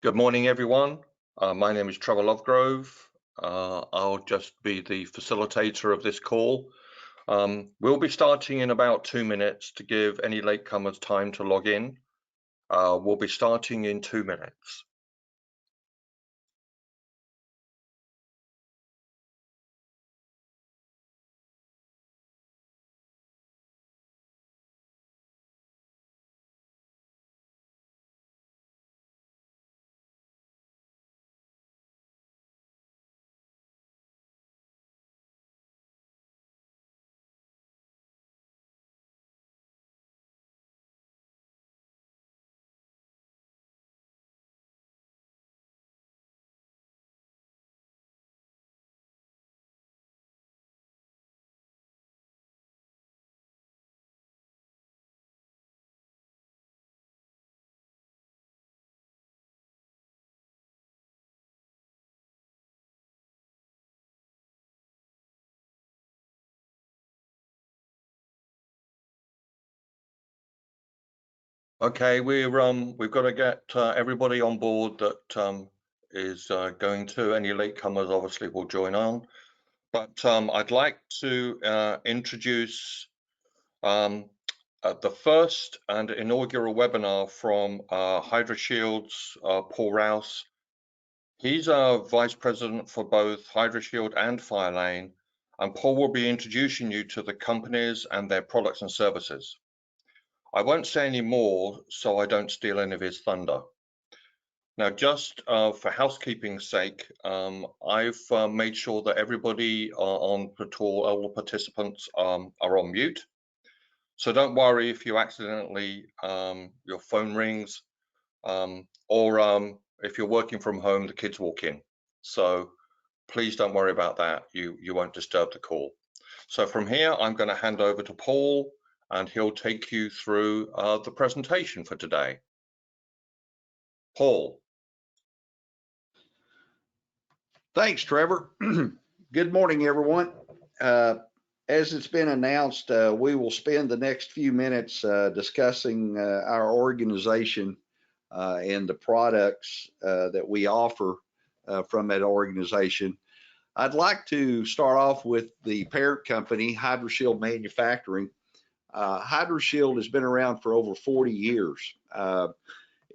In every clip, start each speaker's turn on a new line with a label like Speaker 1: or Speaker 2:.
Speaker 1: Good morning, everyone. My name is Trevor Lovegrove. I'll just be the facilitator of this call. We'll be starting in about 2 minutes to give any latecomers time to log in. We'll be starting in 2 minutes. Okay, we've got to get everybody on board that is going to. Any latecomers obviously will join on, but I'd like to introduce the first and inaugural webinar from HydroShield's Paul Rouse. He's our Vice President for both HydroShield and FireLane, and Paul will be introducing you to the companies and their products and services. I won't say any more so I don't steal any of his thunder. Now, just for housekeeping's sake, I've made sure that everybody on the tour, all the participants are on mute. So don't worry if you accidentally, your phone rings, or if you're working from home, the kids walk in. So please don't worry about that. You won't disturb the call. So from here, I'm going to hand over to Paul, and he'll take you through the presentation for today. Paul.
Speaker 2: Thanks, Trevor. Good morning, everyone. As it's been announced, we will spend the next few minutes discussing our organization and the products that we offer from that organization. I'd like to start off with the parent company, HydroShield Manufacturing. HydroShield has been around for over 40 years. It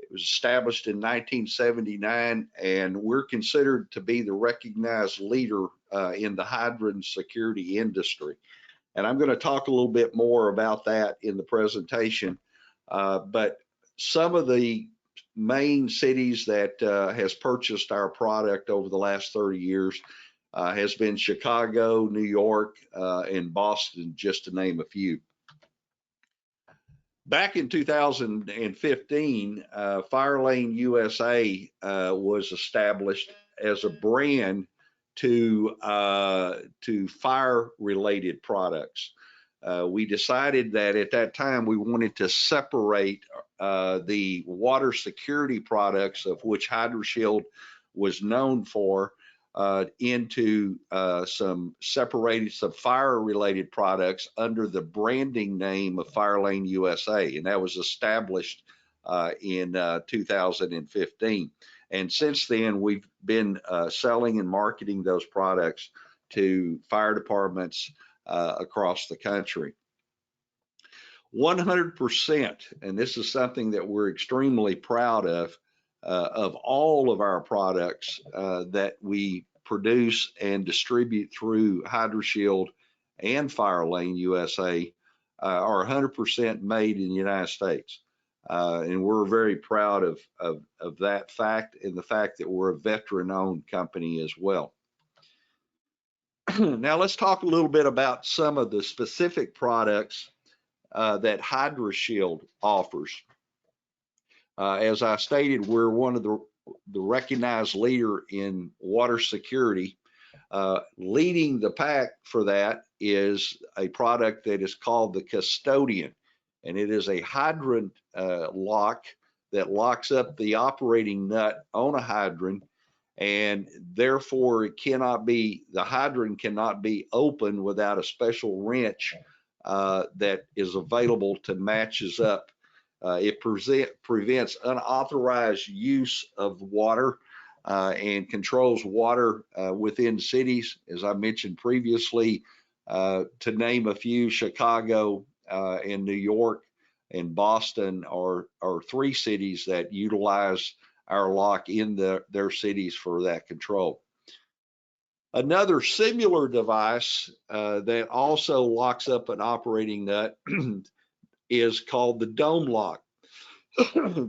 Speaker 2: was established in 1979, and we're considered to be the recognized leader in the hydrant security industry. And I'm going to talk a little bit more about that in the presentation. But some of the main cities that has purchased our product over the last 30 years has been Chicago, New York, and Boston, just to name a few. Back in 2015, FireLane USA was established as a brand to fire-related products. We decided that at that time we wanted to separate the water security products, of which HydroShield was known for, into some fire-related products under the branding name of FireLane USA, and that was established in 2015. And since then, we've been selling and marketing those products to fire departments across the country. 100%, and this is something that we're extremely proud of all of our products that we produce and distribute through HydroShield and FireLane USA are 100% made in the United States. And we're very proud of that fact, and the fact that we're a veteran-owned company as well. Now let's talk a little bit about some of the specific products that HydroShield offers. As I stated, we're one of the recognized leader in water security. Leading the pack for that is a product that is called the Custodian, and it is a hydrant lock that locks up the operating nut on a hydrant, and therefore the hydrant cannot be opened without a special wrench that is available to matches up It prevents unauthorized use of water and controls water within cities, as I mentioned previously. To name a few, Chicago and New York and Boston are three cities that utilize our lock in their cities for that control. Another similar device that also locks up an operating nut is called the dome lock.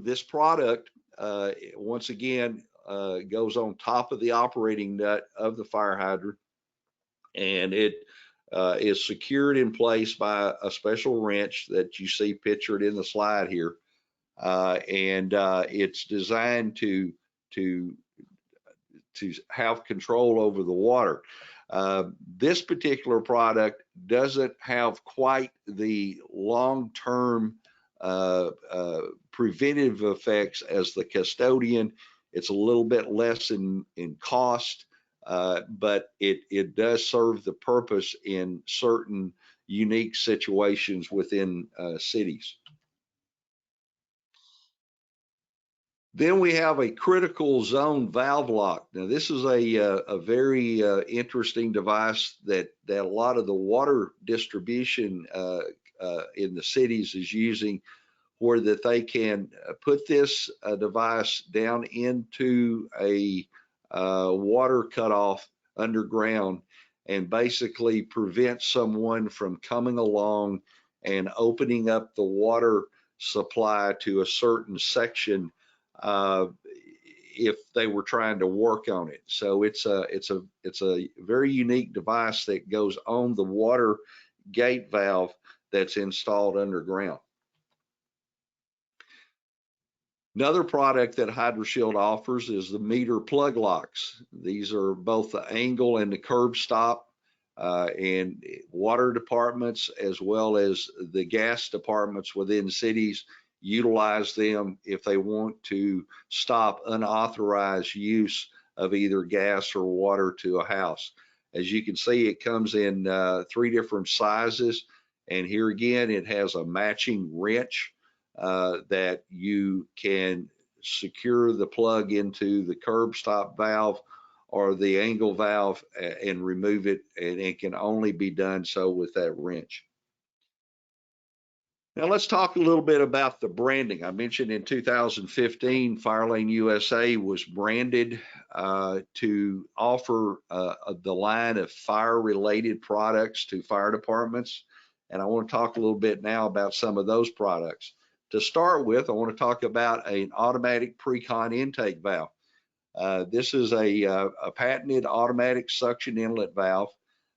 Speaker 2: This product, once again, goes on top of the operating nut of the fire hydrant, and it is secured in place by a special wrench that you see pictured in the slide here. And it's designed to have control over the water. This particular product doesn't have quite the long-term preventive effects as the custodian. It's a little bit less in cost, but it does serve the purpose in certain unique situations within cities. Then we have a critical zone valve lock. Now, this is a very interesting device that a lot of the water distribution in the cities is using, where that they can put this device down into a water cutoff underground and basically prevent someone from coming along and opening up the water supply to a certain section if they were trying to work on it. So it's a very unique device that goes on the water gate valve that's installed underground. Another product that HydroShield offers is the meter plug locks. These are both the angle and the curb stop, and water departments as well as the gas departments within cities utilize them if they want to stop unauthorized use of either gas or water to a house. As you can see, it comes in 3 different sizes, and here again it has a matching wrench that you can secure the plug into the curb stop valve or the angle valve and remove it, and it can only be done so with that wrench. Now let's talk a little bit about the branding. I mentioned in 2015, FireLane USA was branded to offer the line of fire-related products to fire departments. And I want to talk a little bit now about some of those products. To start with, I want to talk about an automatic pre-con intake valve. This is a patented automatic suction inlet valve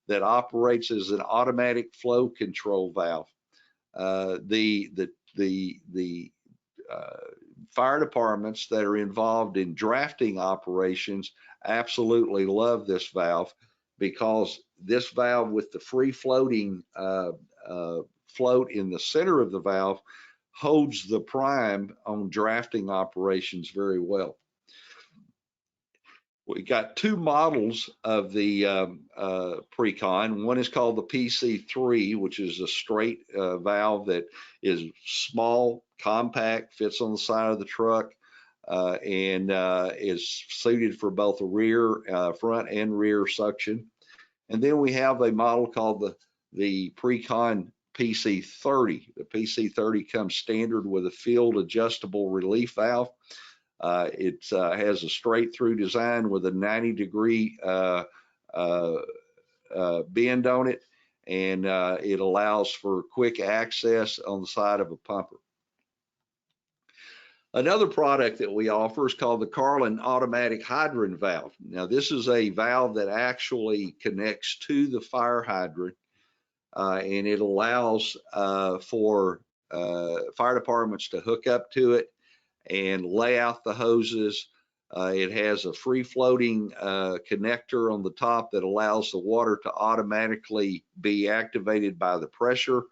Speaker 2: that operates as an automatic flow control valve. The fire departments that are involved in drafting operations absolutely love this valve, because this valve with the free floating float in the center of the valve holds the prime on drafting operations very well. We got 2 models of the pre-con. One is called the PC3, which is a straight valve that is small, compact, fits on the side of the truck, and is suited for both the rear, front and rear suction. And then we have a model called the pre-con PC30. The PC30 comes standard with a field adjustable relief valve. It has a straight through design with a 90-degree bend on it, and it allows for quick access on the side of a pumper. Another product that we offer is called the Carlin automatic hydrant valve. Now, this is a valve that actually connects to the fire hydrant, and it allows for fire departments to hook up to it and lay out the hoses. It has a free floating connector on the top that allows the water to automatically be activated by the pressure,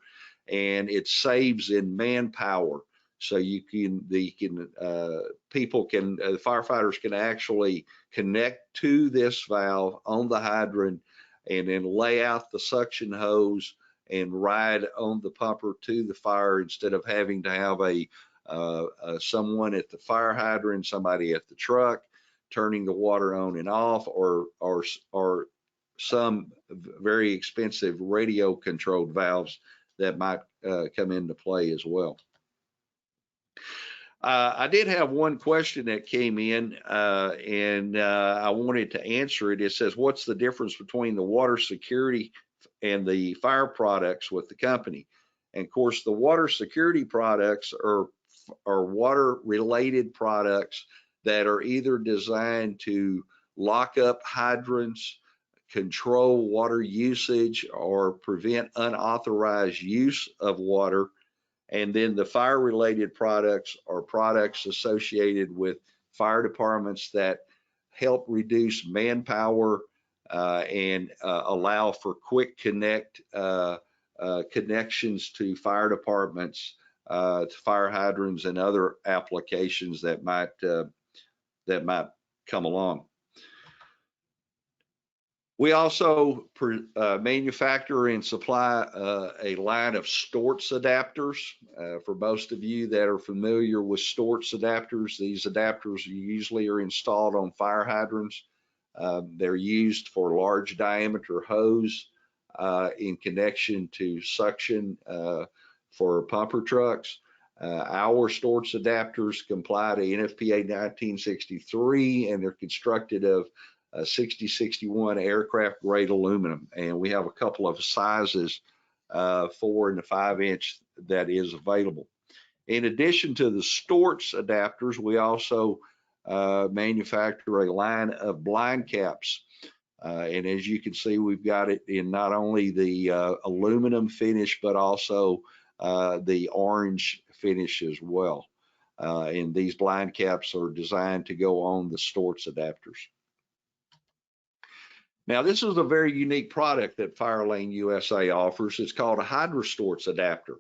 Speaker 2: and it saves in manpower. So firefighters can actually connect to this valve on the hydrant and then lay out the suction hose and ride on the pumper to the fire, instead of having to have a someone at the fire hydrant, somebody at the truck, turning the water on and off, or some very expensive radio controlled valves that might come into play as well. I did have one question that came in, and I wanted to answer it. It says, what's the difference between the water security and the fire products with the company? And of course, the water security products are water related products that are either designed to lock up hydrants, control water usage, or prevent unauthorized use of water. And then the fire related products are products associated with fire departments that help reduce manpower and allow for quick connections to fire departments, to fire hydrants, and other applications that might come along. We also manufacture and supply a line of Storts adapters. For most of you that are familiar with Storts adapters, these adapters usually are installed on fire hydrants. They're used for large diameter hose in connection to suction for pumper trucks. Our Storts adapters comply to NFPA 1963, and they're constructed of 6061 aircraft grade aluminum, and we have a couple of sizes, 4 and 5 inch, that is available. In addition to the Storts adapters, we also manufacture a line of blind caps, and as you can see, we've got it in not only the aluminum finish but also the orange finish as well. And these blind caps are designed to go on the Storts adapters. Now, this is a very unique product that FireLane USA offers. It's called a HydroStorts adapter.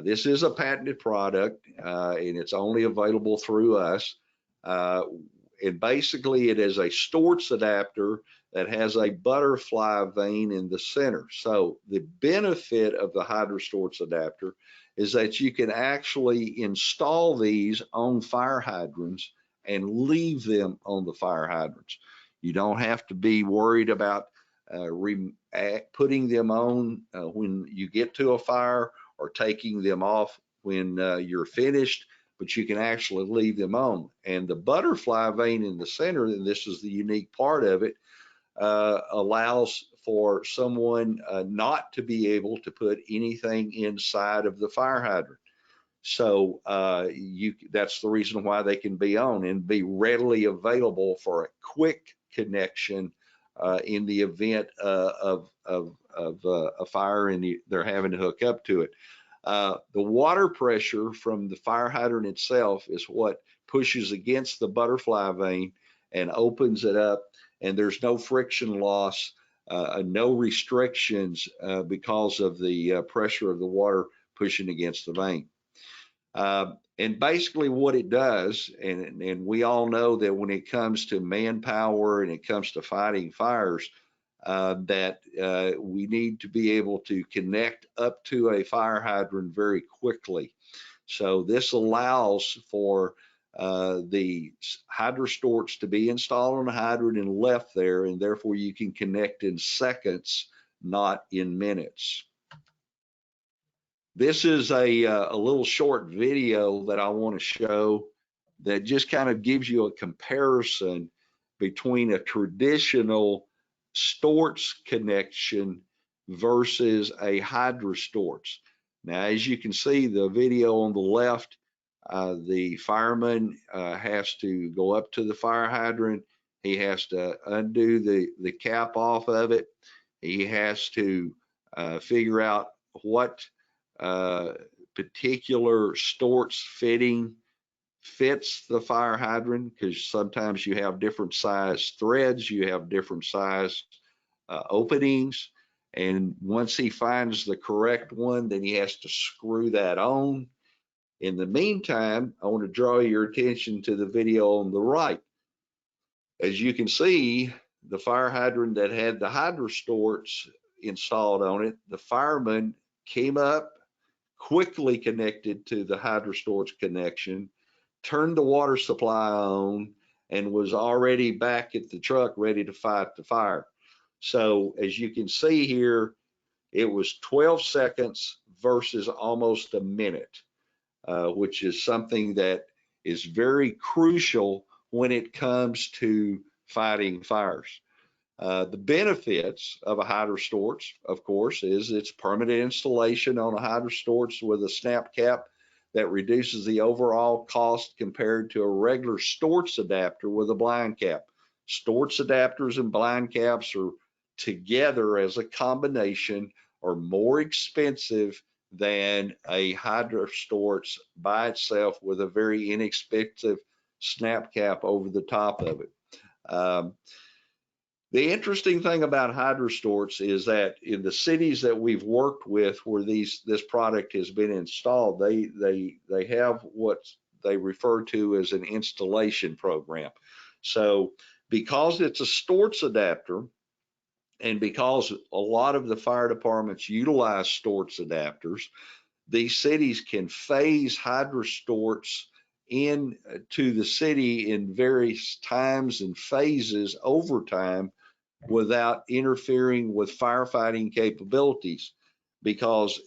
Speaker 2: This is a patented product, and it's only available through us. And basically, it is a Storts adapter that has a butterfly vane in the center. So the benefit of the HydroStorts adapter is that you can actually install these on fire hydrants and leave them on the fire hydrants. You don't have to be worried about putting them on when you get to a fire, or taking them off when you're finished, but you can actually leave them on. And the butterfly vane in the center, and this is the unique part of it, allows for someone not to be able to put anything inside of the fire hydrant. So that's the reason why they can be on and be readily available for a quick connection in the event of a fire and they're having to hook up to it. The water pressure from the fire hydrant itself is what pushes against the butterfly vane and opens it up, and there's no friction loss, no restrictions because of the pressure of the water pushing against the vane. And basically what it does, and we all know that when it comes to manpower and it comes to fighting fires, that we need to be able to connect up to a fire hydrant very quickly. So this allows for the HydroStorts to be installed on a hydrant and left there, and therefore you can connect in seconds, not in minutes. This is a little short video that I want to show that just kind of gives you a comparison between a traditional Storts connection versus a HydroStorts. Now, as you can see, the video on the left, the fireman has to go up to the fire hydrant. He has to undo the cap off of it. He has to figure out what particular Storts fitting fits the fire hydrant, because sometimes you have different size threads, you have different size openings, and once he finds the correct one, then he has to screw that on. In the meantime, I want to draw your attention to the video on the right. As you can see, the fire hydrant that had the HydroStorts installed on it, the fireman came up quickly connected to the HydroStorage connection, turned the water supply on, and was already back at the truck ready to fight the fire. So as you can see here, it was 12 seconds versus almost a minute, which is something that is very crucial when it comes to fighting fires. The benefits of a HydroStorage, of course, is its permanent installation on a HydroStorage with a snap cap that reduces the overall cost compared to a regular Storage adapter with a blind cap. Storage adapters and blind caps are together as a combination are more expensive than a HydroStorage by itself with a very inexpensive snap cap over the top of it. The interesting thing about HydroStorage is that in the cities that we've worked with where this product has been installed, they have what they refer to as an installation program. So because it's a storage adapter, and because a lot of the fire departments utilize storage adapters, these cities can phase HydroStorage into the city in various times and phases over time without interfering with firefighting capabilities. Because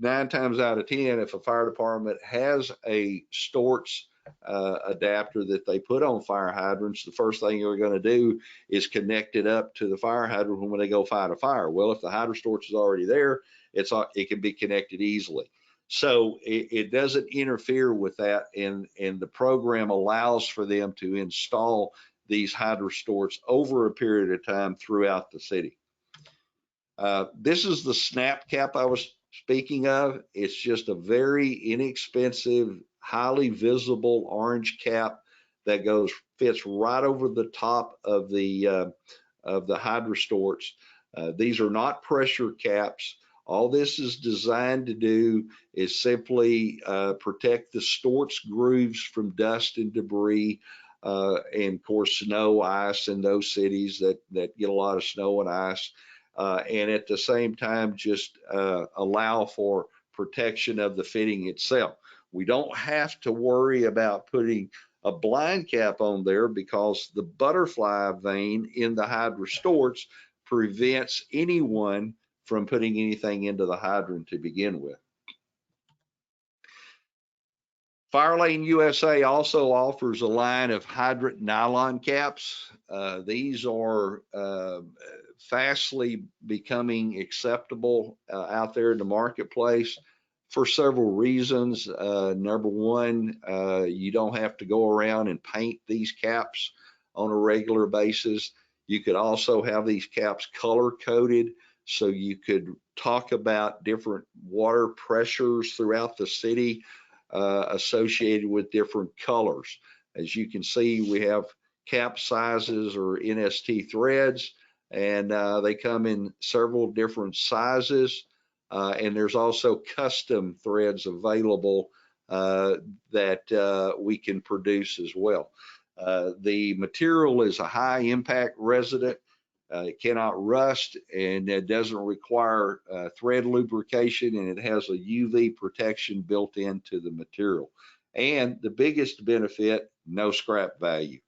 Speaker 2: 9 times out of 10, if a fire department has a Storch adapter that they put on fire hydrants, the first thing they're going to do is connect it up to the fire hydrant when they go fight a fire. Well, if the HydroStorch is already there, it can be connected easily. So it doesn't interfere with that, and the program allows for them to install these HydroStorch over a period of time throughout the city. This is the snap cap I was speaking of. It's just a very inexpensive, highly visible orange cap that fits right over the top of the HydroStorch. These are not pressure caps. All this is designed to do is simply protect the Storch grooves from dust and debris, and of course snow, ice in those cities that get a lot of snow and ice, and at the same time just allow for protection of the fitting itself. We don't have to worry about putting a blind cap on there because the butterfly vane in the HydroStorch prevents anyone from putting anything into the hydrant to begin with. FireLane USA also offers a line of hydrant nylon caps. These are fastly becoming acceptable out there in the marketplace for several reasons. Number one, you don't have to go around and paint these caps on a regular basis. You could also have these caps color coded, so you could talk about different water pressures throughout the city associated with different colors. As you can see, we have cap sizes or NST threads, and they come in several different sizes, and there's also custom threads available that we can produce as well. The material is a high impact resistant. It cannot rust, and it doesn't require thread lubrication, and it has a UV protection built into the material. And the biggest benefit, no scrap value.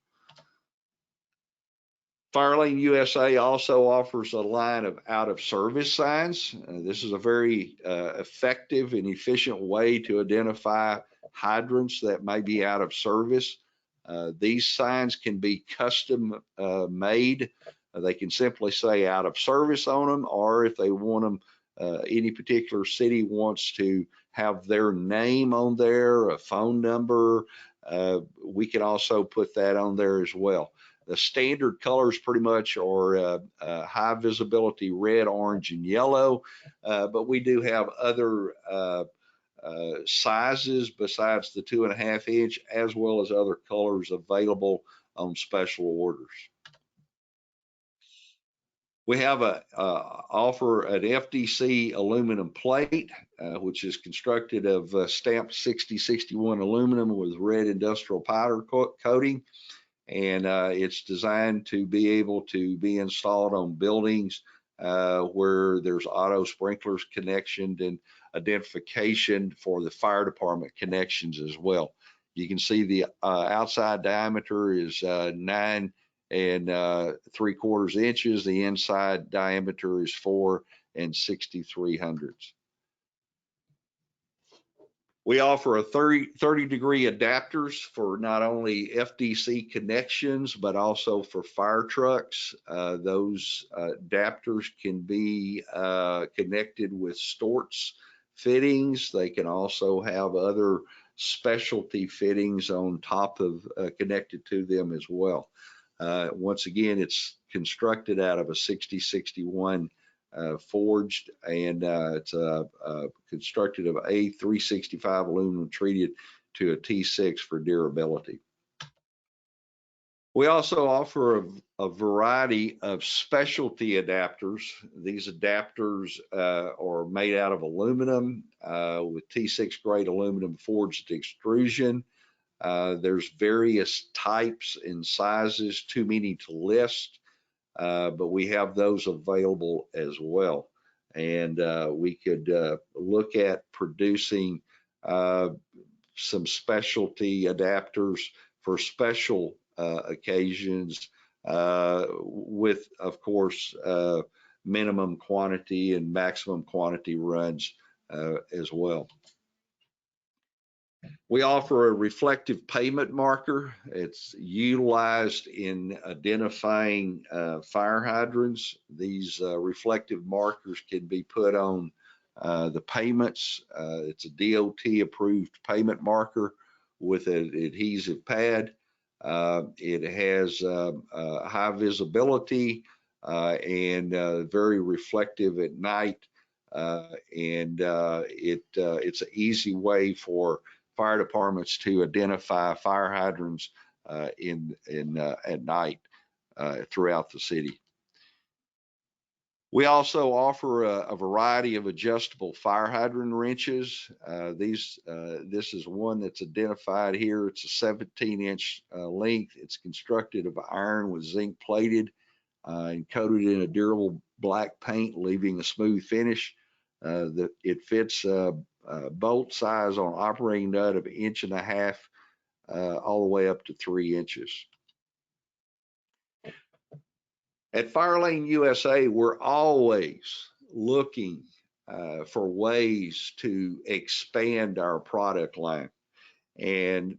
Speaker 2: FireLane USA also offers a line of out of service signs. This is a very effective and efficient way to identify hydrants that may be out of service. These signs can be custom made. They can simply say out of service on them, or if they want them, any particular city wants to have their name on there, a phone number, we can also put that on there as well. The standard colors pretty much are high visibility red, orange, and yellow, but we do have other sizes besides the 2.5 inch, as well as other colors available on special orders. We have offer an FDC aluminum plate, which is constructed of stamped 6061 aluminum with red industrial powder coating, and it's designed to be able to be installed on buildings where there's auto sprinklers connectioned, and identification for the fire department connections as well. You can see the outside diameter is 9 3/4 inches. The inside diameter is 4 63/100. We offer a 30-degree adapters for not only FDC connections, but also for fire trucks. Those adapters can be connected with Storts fittings. They can also have other specialty fittings on top of connected to them as well. Once again, it's constructed out of a 6061 forged, and it's constructed of A365 aluminum treated to a T6 for durability. We also offer a variety of specialty adapters. These adapters are made out of aluminum with T6 grade aluminum forged extrusion. There's various types and sizes, too many to list. But we have those available as well. And we could look at producing some specialty adapters for special occasions with, of course, minimum quantity and maximum quantity runs as well. We offer a reflective pavement marker. It's utilized in identifying fire hydrants. These reflective markers can be put on the pavements. It's a DOT approved pavement marker with an adhesive pad. It has high visibility and very reflective at night. It's an easy way for fire departments to identify fire hydrants at night throughout the city. We also offer a variety of adjustable fire hydrant wrenches. This is one that's identified here. It's a 17-inch length. It's constructed of iron with zinc plated and coated in a durable black paint, leaving a smooth finish. It fits bolt size on operating nut of 1.5 inches all the way up to 3 inches. At Fire Lane USA, we're always looking for ways to expand our product line. And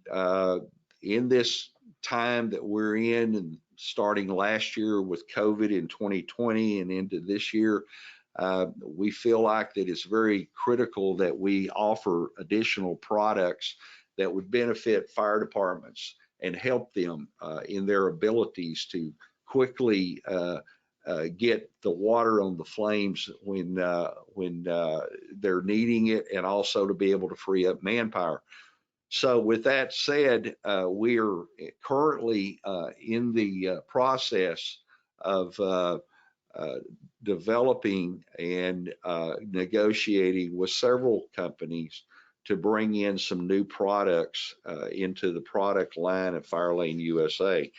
Speaker 2: in this time that we're in, and starting last year with COVID in 2020 and into this year, we feel like that it's very critical that we offer additional products that would benefit fire departments and help them in their abilities to quickly get the water on the flames when they're needing it, and also to be able to free up manpower. So with that said, we are currently in the process of developing and negotiating with several companies to bring in some new products into the product line at Fire Lane USA.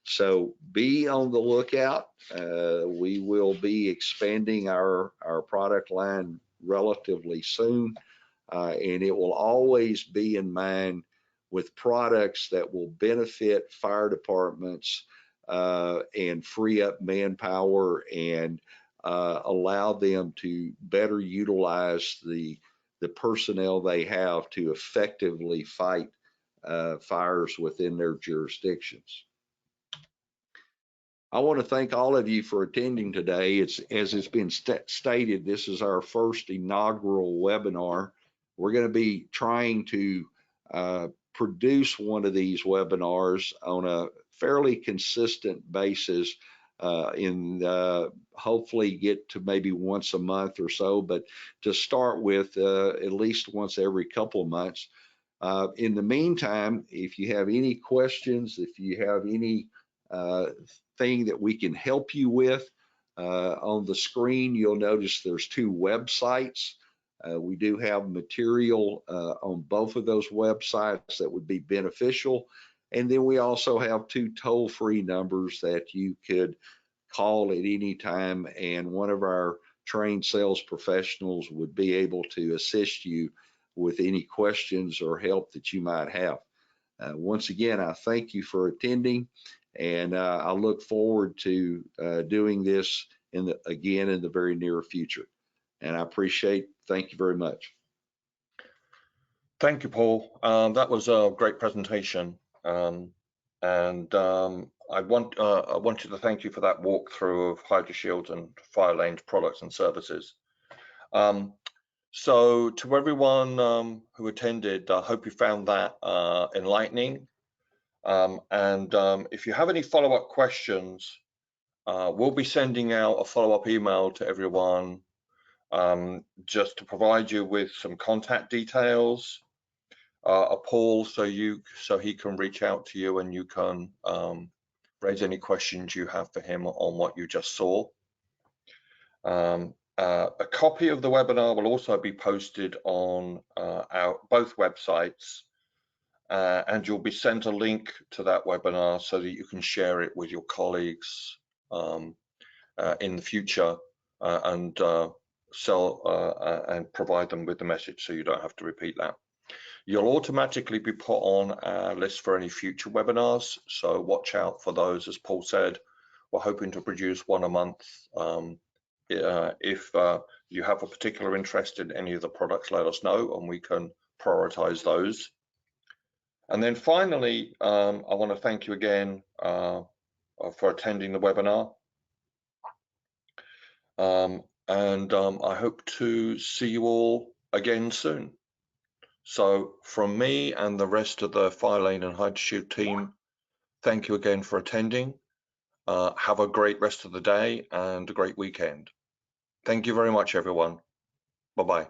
Speaker 2: So be on the lookout. We will be expanding our product line relatively soon, and it will always be in mind with products that will benefit fire departments and free up manpower and allow them to better utilize the personnel they have to effectively fight fires within their jurisdictions. I want to thank all of you for attending today. As it's been stated, this is our first inaugural webinar. We're going to be trying to produce one of these webinars on a fairly consistent basis hopefully get to maybe once a month or so, but to start with at least once every couple of months. In the meantime, if you have any questions, if you have any thing that we can help you with, on the screen you'll notice there's 2 websites. We do have material on both of those websites that would be beneficial. And then we also have 2 toll-free numbers that you could call at any time, and one of our trained sales professionals would be able to assist you with any questions or help that you might have. Once again, I thank you for attending, and I look forward to doing this again in the very near future. And I appreciate, thank you very much.
Speaker 1: Thank you, Paul. That was a great presentation. I wanted to thank you for that walkthrough of HydroShield and FireLane's products and services. So to everyone who attended, I hope you found that enlightening. If you have any follow-up questions, we'll be sending out a follow-up email to everyone just to provide you with some contact details, Paul, so he can reach out to you and you can raise any questions you have for him on what you just saw. A copy of the webinar will also be posted on our both websites, and you'll be sent a link to that webinar so that you can share it with your colleagues in the future and provide them with the message so you don't have to repeat that. You'll automatically be put on our list for any future webinars, so watch out for those. As Paul said, we're hoping to produce one a month. If you have a particular interest in any of the products, let us know and we can prioritize those. And then finally, I want to thank you again for attending the webinar. I hope to see you all again soon. So from me and the rest of the FireLane and HydroShield team, thank you again for attending. Have a great rest of the day and a great weekend. Thank you very much, everyone. Bye-bye.